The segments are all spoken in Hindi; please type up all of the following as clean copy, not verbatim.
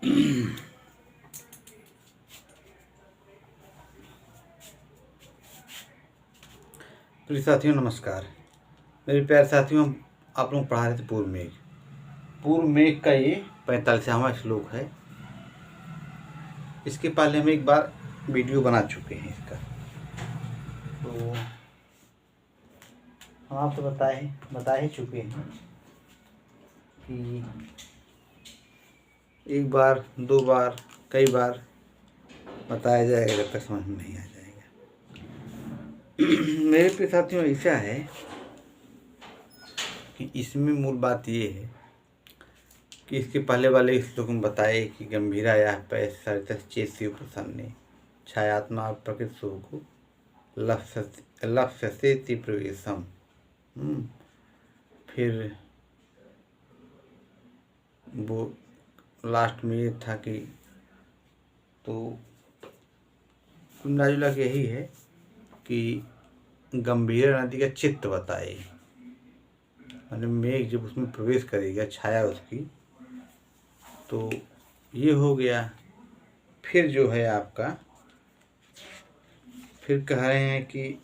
प्रिय साथियों नमस्कार। मेरे प्यारे साथियों, हम आप लोग पढ़ा रहे थे पूर्व मेघ। पूर्व मेघ का ये 45वां श्लोक है। इसके पहले हम एक बार वीडियो बना चुके हैं इसका, तो हम आपको बता ही चुके हैं कि एक बार, दो बार, कई बार बताया जाएगा जब तक समझ में नहीं आ जाएगा। मेरे प्रिय साथियों, ऐसा है कि इसमें मूल बात ये है कि इसके पहले वाले श्लोक में बताए कि गंभीरा या सरित चेत शिव प्रसन्ने छायात्मा प्रकृत शुभ को लक्ष्य प्रवेशम। फिर वो लास्ट में ये था कि तो कुंडाजुला के यही है कि गंभीरा नदी का चित्त बताए, मतलब मेघ जब उसमें प्रवेश करेगा, छाया उसकी, तो ये हो गया। फिर जो है आपका, फिर कह रहे हैं कि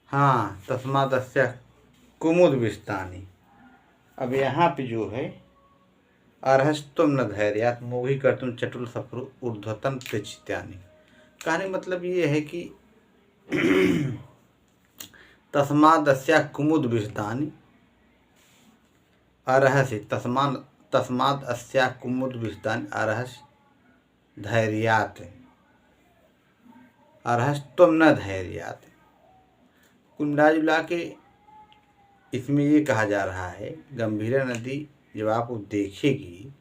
हाँ, तस्मादस्य कुमुद विस्तानी। अब यहाँ पे जो है अर्हस्तुम न धैर्यात् मोहि कर्तुम चटुल सफरु ऊर्ध्वतन प्रचित्यानि। कहने मतलब ये है कि तस्मादस्य कुमुद विस्तानी अर्हसि तस्माद अस्या कुमुद विस्तानी अर्हस धैर्यात् अर्हस्तुम न धैर्यात्। कुंडाजुला के इसमें ये कहा जा रहा है, गंभीरा नदी जब आप देखेगी,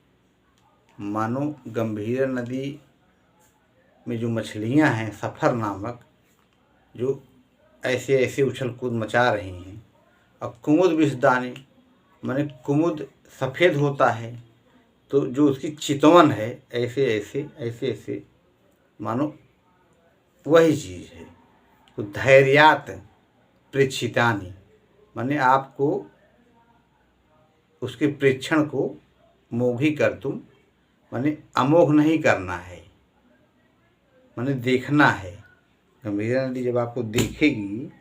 मानो गंभीरा नदी में जो मछलियां हैं सफ़र नामक, जो ऐसे ऐसे उछल कूद मचा रही हैं, और कुमुद विषदानी माने कुमुद सफ़ेद होता है, तो जो उसकी चितवन है ऐसे ऐसे ऐसे ऐसे, मानो वही चीज़ है। तो धैर्यात प्रेक्षितानी माने आपको उसके प्रेक्षण को मोघी कर तुम, माने अमोघ नहीं करना है, माने देखना है। गंभीरा नदी जब आपको देखेगी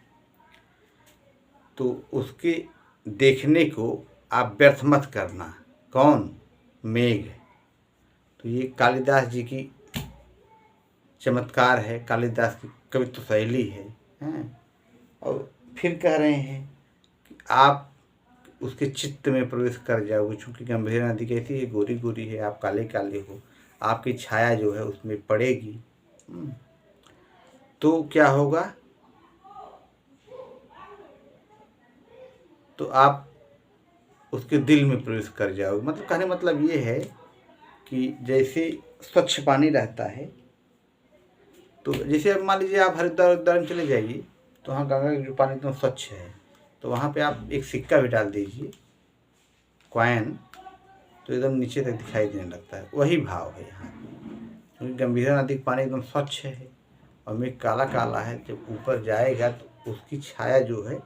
तो उसके देखने को आप व्यर्थ मत करना। कौन? मेघ। तो ये कालिदास जी की चमत्कार है, कालिदास की कवित्व शैली है। और फिर कह रहे हैं कि आप उसके चित्त में प्रवेश कर जाओगे, चूँकि गंभीरा नदी कैसी है, गोरी गोरी है, आप काले काले हो, आपकी छाया जो है उसमें पड़ेगी, तो क्या होगा, तो आप उसके दिल में प्रवेश कर जाओगे। मतलब कहने मतलब ये है कि जैसे स्वच्छ पानी रहता है, तो जैसे अब मान लीजिए आप हरिद्वार में चले जाइए, तो वहाँ गंगा का जो पानी एकदम स्वच्छ है, तो वहाँ पे आप एक सिक्का भी डाल दीजिए, कॉइन, तो एकदम नीचे तक दिखाई देने लगता है। वही भाव है यहाँ, क्योंकि गंभीरा नदी का पानी एकदम स्वच्छ है और मेघ काला काला है। जब ऊपर जाएगा तो उसकी छाया जो है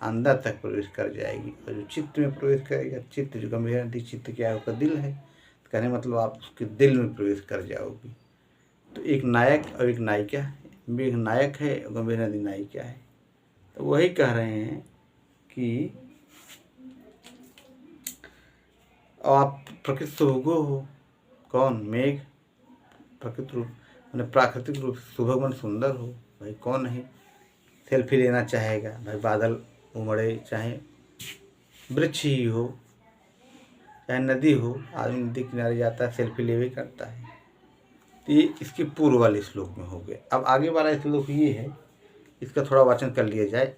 अंदर तक प्रवेश कर जाएगी, और जो चित्त में प्रवेश करेगा, चित्त जो गंभीरा नदी चित्त क्या है, उसका दिल है, तो कहने मतलब आप उसके दिल में प्रवेश कर जाओगी। तो एक नायक और एक नायिका है, मेघ नायक है और गंभीरा नदी नायिका है। तो वही कह रहे हैं कि आप प्रकृति सुभगो हो। कौन? मेघ। प्रकृति रूप मैंने प्राकृतिक रूप से सुभग मन सुंदर हो। भाई कौन नहीं सेल्फी लेना चाहेगा? भाई बादल उमड़े, चाहे वृक्ष ही हो, चाहे नदी हो, आदमी नदी किनारे जाता है, सेल्फी लेवे करता है। तो ये इसके पूर्व वाले श्लोक में हो गए। अब आगे वाला श्लोक ये है, इसका थोड़ा वाचन कर लिया जाए।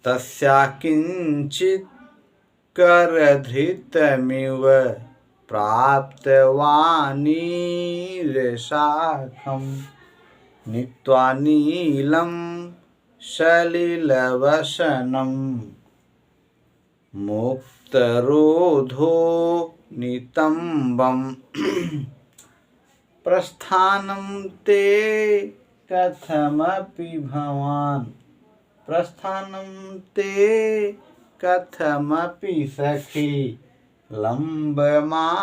तस्या किंचित करधृतमिव प्राप्तवानीरशाखं नीत्वा नीलं सलिलवसनं मुक्तरोधो नितंबम प्रस्थानं ते कथमपि भवान् प्रस्थानं ते कथमपि सखी लम्बमानस्य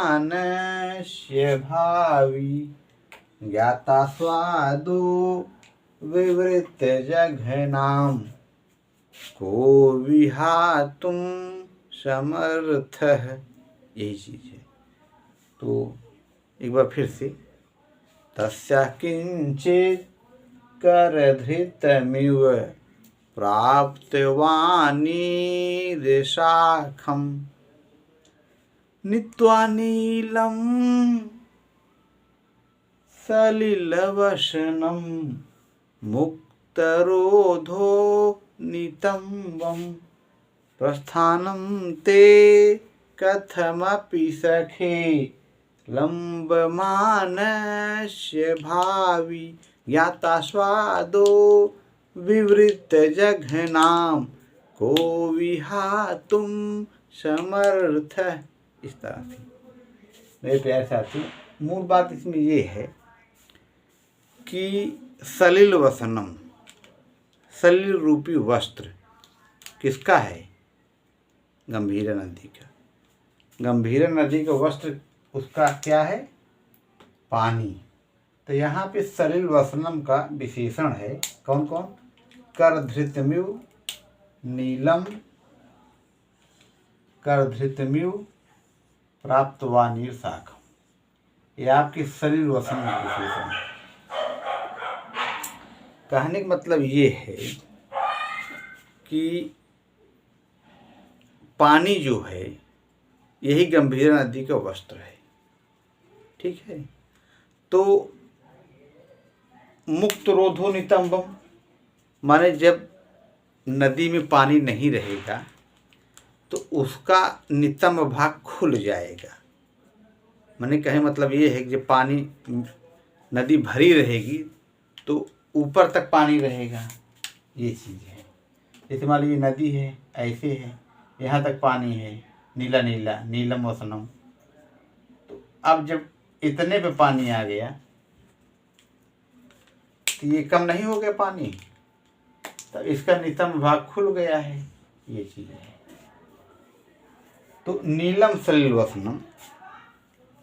भावी ज्ञाता स्वादो विवृतजघनां को विहातुं समर्थः। यही चीज़ है। तो एक बार फिर से तस्या किंचित् करधृतमिव प्राप्तवानीर्शाखं नीत्वा नीलं सलिलवसनं मुक्तरोधो नितंबं प्रस्थानं ते कथमपि सखे लम्बमानस्य भावी ज्ञाता स्वादो विवृतजघनां को विहातुं समर्थ। इस तरह से मेरे प्यारे साथी, मूल बात इसमें ये है कि सलिल वसनम, सलिल रूपी वस्त्र किसका है? गंभीरा नदी का। गंभीरा नदी का वस्त्र उसका क्या है? पानी। तो यहाँ पे सलिल वसनम का विशेषण है कौन कौन? करधृतमिव नीलम, करधृतमिव प्राप्तवानीर्शाखम। ये आपके सलिल वसनम का विशेषण है। कहने का मतलब ये है कि पानी जो है यही गंभीरा नदी का वस्त्र है। ठीक है। तो मुक्त रोधो नितंबम, माने जब नदी में पानी नहीं रहेगा तो उसका नितंब भाग खुल जाएगा। माने कहे मतलब ये है कि जब पानी, नदी भरी रहेगी तो ऊपर तक पानी रहेगा। ये चीज़ है। जैसे मान लीजिए नदी है, ऐसे है, यहाँ तक पानी है, नीला नीला, नीलम वसनम। तो अब जब इतने पे पानी आ गया तो ये कम नहीं हो गया पानी, तो इसका नितंब भाग खुल गया है। ये चीज़ है। तो नीलम सलिल वसनम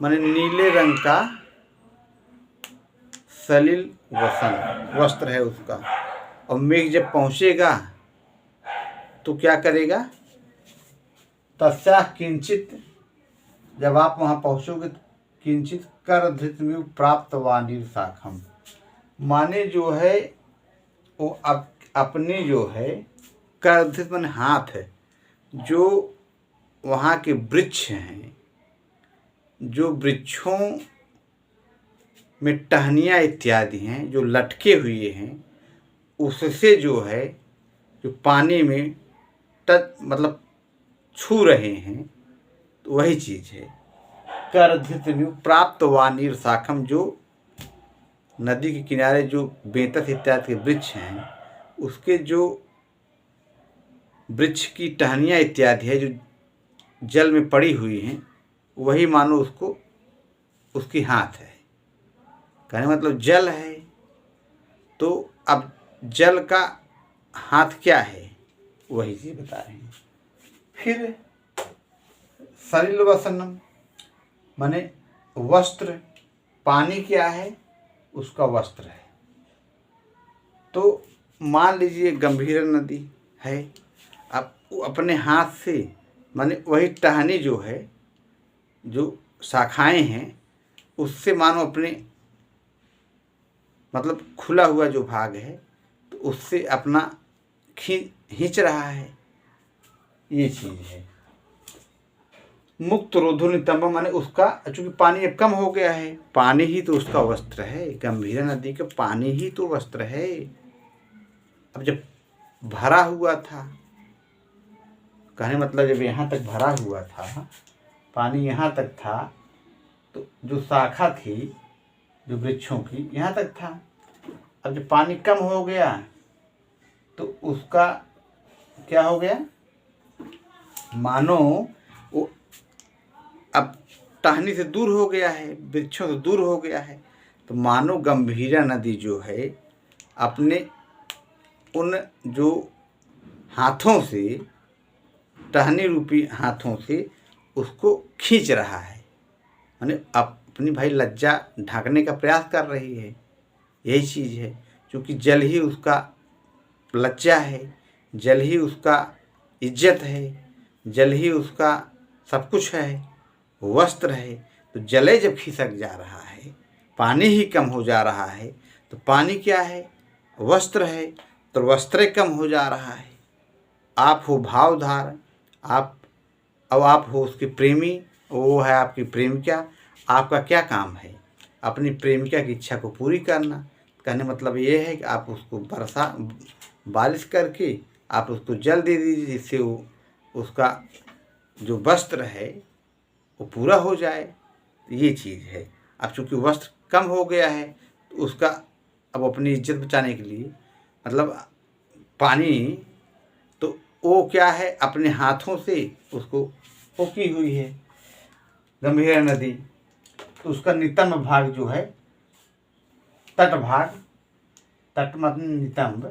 माने नीले रंग का सलिल वसन वस्त्र है उसका। और मेघ जब पहुँचेगा तो क्या करेगा? तस्या किंचित, जब आप वहाँ पहुँचोगे तो किंचित करधृतमिव प्राप्तवानीर्शाखम, माने जो है वो अपने जो है करधृत माने हाथ है, जो वहाँ के वृक्ष हैं, जो वृक्षों में टहनियाँ इत्यादि हैं जो लटके हुए हैं, उससे जो है जो पानी में मतलब छू रहे हैं, तो वही चीज़ है करधृतमिव प्राप्तवानीर्शाखम। जो नदी के किनारे जो बेतस इत्यादि के वृक्ष हैं, उसके जो वृक्ष की टहनियाँ इत्यादि है जो जल में पड़ी हुई हैं, वही मानो उसको उसकी हाथ है। कहने मतलब जल है। तो अब जल का हाथ क्या है? वही चीज़ बता रहे हैं। फिर सलिल वसनम माने वस्त्र, पानी क्या है? उसका वस्त्र है। तो मान लीजिए गंभीरा नदी है, अब अपने हाथ से माने वही टहनी जो है, जो शाखाएं हैं, उससे मानो अपने मतलब खुला हुआ जो भाग है तो उससे अपना खींच रहा है। ये चीज़ है। मुक्त रोधो नितंबम माने उसका, चूंकि पानी अब कम हो गया है, पानी ही तो उसका वस्त्र है। गंभीरा नदी का पानी ही तो वस्त्र है। अब जब भरा हुआ था, कहने मतलब जब यहाँ तक भरा हुआ था, पानी यहाँ तक था, तो जो शाखा थी जो वृक्षों की यहाँ तक था। अब जब पानी कम हो गया तो उसका क्या हो गया? मानो वो अब टहनी से दूर हो गया है, वृक्षों से दूर हो गया है, तो मानो गंभीरा नदी जो है अपने उन जो हाथों से, टहनी रूपी हाथों से उसको खींच रहा है, माने अपनी भाई लज्जा ढकने का प्रयास कर रही है। यही चीज़ है, क्योंकि जल ही उसका लज्जा है, जल ही उसका इज्जत है, जल ही उसका सब कुछ है, वस्त्र है। तो जले जब खिसक जा रहा है, पानी ही कम हो जा रहा है, तो पानी क्या है? वस्त्र है, तो वस्त्र कम हो जा रहा है। आप हो भावधार, आप हो उसके प्रेमी, वो है आपकी प्रेमिका। आपका क्या काम है? अपनी प्रेमिका की इच्छा को पूरी करना। कहने मतलब ये है कि आप उसको बारिश करके आप उसको जल दे दीजिए, जिससे वो उसका जो वस्त्र है वो पूरा हो जाए। ये चीज़ है। अब चूँकि वस्त्र कम हो गया है, तो उसका अब अपनी इज्जत बचाने के लिए मतलब पानी, तो वो क्या है, अपने हाथों से उसको पोकी हुई है गंभीरा नदी। तो उसका नितंब भाग जो है, तट भाग, तट मतलब नितंब,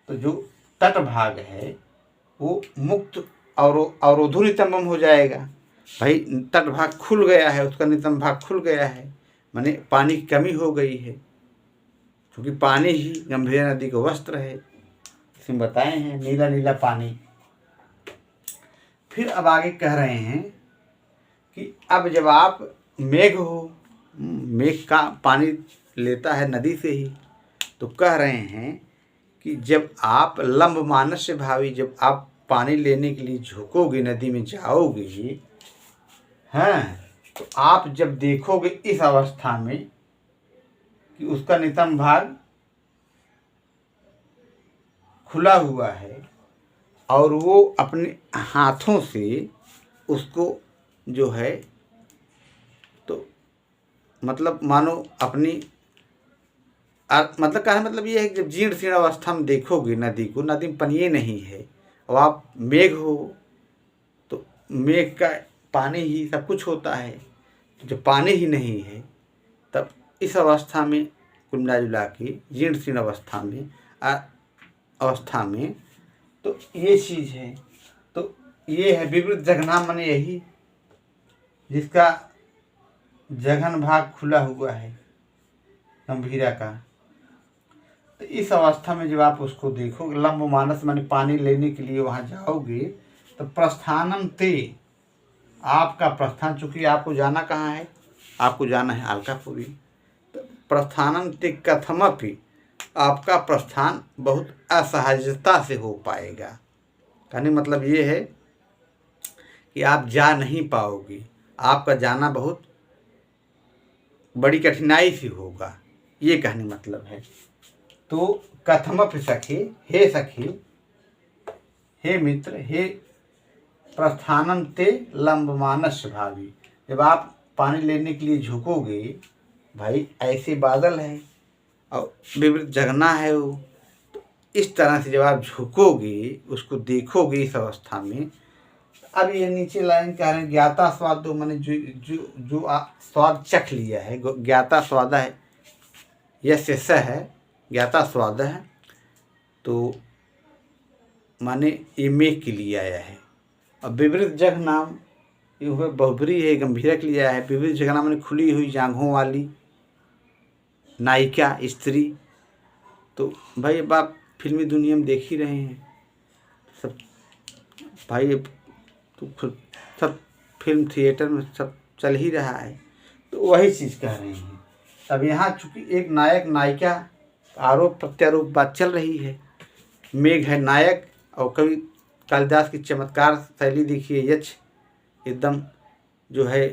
तो जो तट भाग है वो मुक्त और अवरोधो नितंबम हो जाएगा। भाई तट भाग खुल गया है, उसका नितंब भाग खुल गया है, माने पानी की कमी हो गई है, क्योंकि पानी ही गंभीरा नदी का वस्त्र है। इसमें बताए हैं नीला नीला पानी। फिर अब आगे कह रहे हैं कि अब जब आप मेघ हो, मेघ का पानी लेता है नदी से ही, तो कह रहे हैं कि जब आप लंब मानस से भावी, जब आप पानी लेने के लिए झुकोगे, नदी में जाओगे, हैं, तो आप जब देखोगे इस अवस्था में कि उसका नितंब भाग खुला हुआ है और वो अपने हाथों से उसको जो है, तो मतलब मानो अपनी मतलब कहने मतलब ये है कि जब जीर्ण शीर्ण अवस्था में देखोगे नदी को, नदी में पानी नहीं है, और आप मेघ हो, तो मेघ का पानी ही सब कुछ होता है। जब पानी ही नहीं है, तब इस अवस्था में कुल मिला जुला के जीर्ण शीर्ण अवस्था में तो ये चीज़ है। तो ये है विवृत जघना, माने यही जिसका जघन भाग खुला हुआ है गंभीरा का। तो इस अवस्था में जब आप उसको देखोगे, लंब मानस माने पानी लेने के लिए वहाँ जाओगे, तो प्रस्थानम ते, आपका प्रस्थान, चूँकि आपको जाना कहाँ है, आपको जाना है अलकापुरी, तो प्रस्थानम ते कथमपि, आपका प्रस्थान बहुत असहजता से हो पाएगा। कहने मतलब ये है कि आप जा नहीं पाओगे, आपका जाना बहुत बड़ी कठिनाई से होगा, ये कहने मतलब है। तो कथमपि सखी, हे सखी, हे मित्र, हे प्रस्थानम ते लंबमानस भावी, जब आप पानी लेने के लिए झुकोगे, भाई ऐसे बादल है और विवृत जगना है वो, तो इस तरह से जब आप झुकोगे, उसको देखोगे इस अवस्था में। अब ये नीचे लाइन कह रहे हैं ज्ञाता स्वाद, मैंने जो स्वाद चख लिया है, ज्ञाता स्वाद है, यस्य स है, ज्ञाता स्वाद है, तो माने ये मेघ के लिए आया है। अब विवृत जग नाम ये हुआ बहुबरी है, गंभीरा के लिए आया है। विवृत जग नाम माने खुली हुई जांघों वाली नायिका, स्त्री। तो भाई अब आप फिल्मी दुनिया में देख ही रहे हैं सब, भाई तो सब फिल्म थिएटर में सब चल ही रहा है, तो वही चीज़ कह रहे हैं। अब यहाँ चूँकि एक नायक नायिका आरोप प्रत्यारोप बात चल रही है, मेघ है नायक, और कवि कालिदास की चमत्कार शैली देखिए, यक्ष एकदम जो है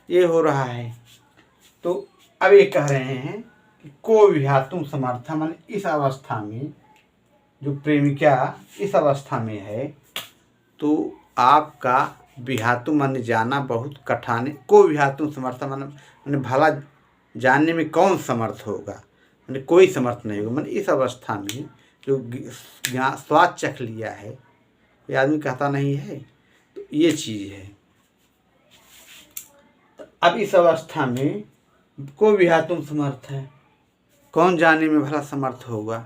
ये हो रहा है। तो अब ये कह रहे हैं कि को विहातुम समर्था, माने इस अवस्था में जो प्रेमिका इस अवस्था में है, तो आपका विहातुम माने जाना बहुत कठान है। को विहातुम समर्था माने भला जानने में कौन समर्थ होगा, माने कोई समर्थ नहीं होगा। माने इस अवस्था में जो स्वाद चख लिया है, ये आदमी कहता नहीं है, तो ये चीज़ है। अब इस अवस्था में को भी तुम समर्थ है, कौन जाने में भला समर्थ होगा।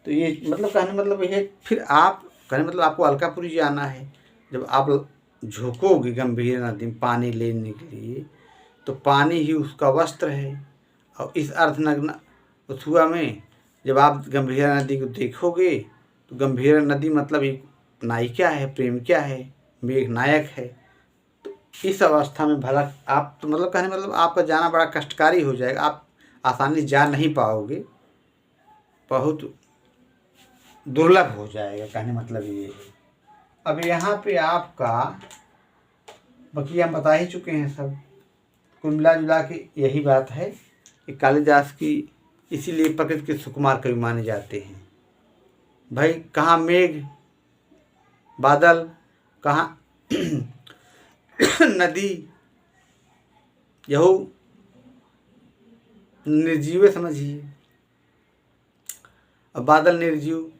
तो ये मतलब कहने मतलब ये, फिर आप कहने मतलब आपको अलकापुरी जाना है। जब आप झोंकोगे गंभीर नदी में पानी लेने के लिए, तो पानी ही उसका वस्त्र है। और इस अर्धनग्न अथुआ में जब आप गंभीर नदी को देखोगे, तो गंभीर नदी मतलब एक नायिका है, प्रेम क्या है, मेघ नायक है। तो इस अवस्था में भला आप तो मतलब कहने मतलब आपका जाना बड़ा कष्टकारी हो जाएगा, आप आसानी जा नहीं पाओगे, बहुत दुर्लभ हो जाएगा। कहने मतलब ये है। अब यहाँ पे आपका बाकी हम बता ही चुके हैं सब, कुल मिला जुला के यही बात है कि कालिदास की इसीलिए प्रकृति के सुकुमार कवि माने जाते हैं। भाई कहाँ मेघ बादल, कहाँ नदी, यहो निर्जीव समझिए। अब बादल निर्जीव,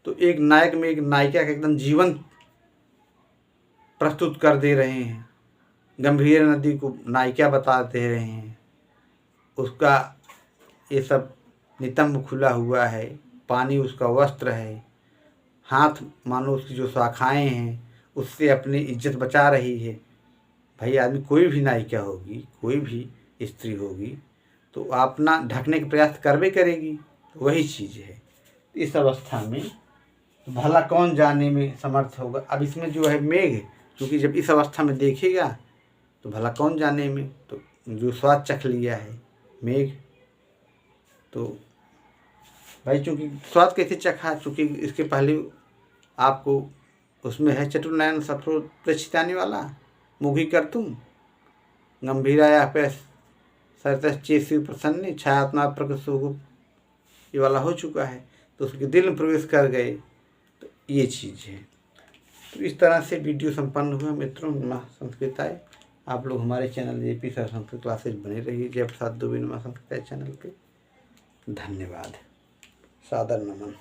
तो एक नायक में एक नायिका का एकदम जीवंत प्रस्तुत कर दे रहे हैं। गंभीर नदी को नायिका बता दे रहे हैं, उसका ये सब नितंब खुला हुआ है, पानी उसका वस्त्र है, हाथ मानो उसकी जो शाखाएं हैं उससे अपनी इज्जत बचा रही है। भाई आदमी कोई भी नायिका होगी, कोई भी स्त्री होगी, तो अपना ढकने का प्रयास करबे करेगी। तो वही चीज़ है। इस अवस्था में भला कौन जाने में समर्थ होगा। अब इसमें जो है मेघ, क्योंकि जब इस अवस्था में देखेगा तो भला कौन जाने में, तो जो स्वाद चख लिया है मेघ, तो भाई चूँकि स्वाद कैसे चखा, चूँकि इसके पहले आपको उसमें है चतुर्नयन सफरो प्रेक्षिताने वाला, मुखी कर तुम गंभीराया पे सरतः चेसी प्रसन्न छायात्मा प्रकृति सुगुप, ये वाला हो चुका है। तो उसके दिल में प्रवेश कर गए, तो ये चीज़ है। तो इस तरह से वीडियो संपन्न हुआ। मित्रों नमः संस्कृताय। आप लोग हमारे channel JP sir Sanskrit classes बने रहिए। जय प्रसाद दुबे नमः संस्कृताय चैनल पे। धन्यवाद, सादर नमन।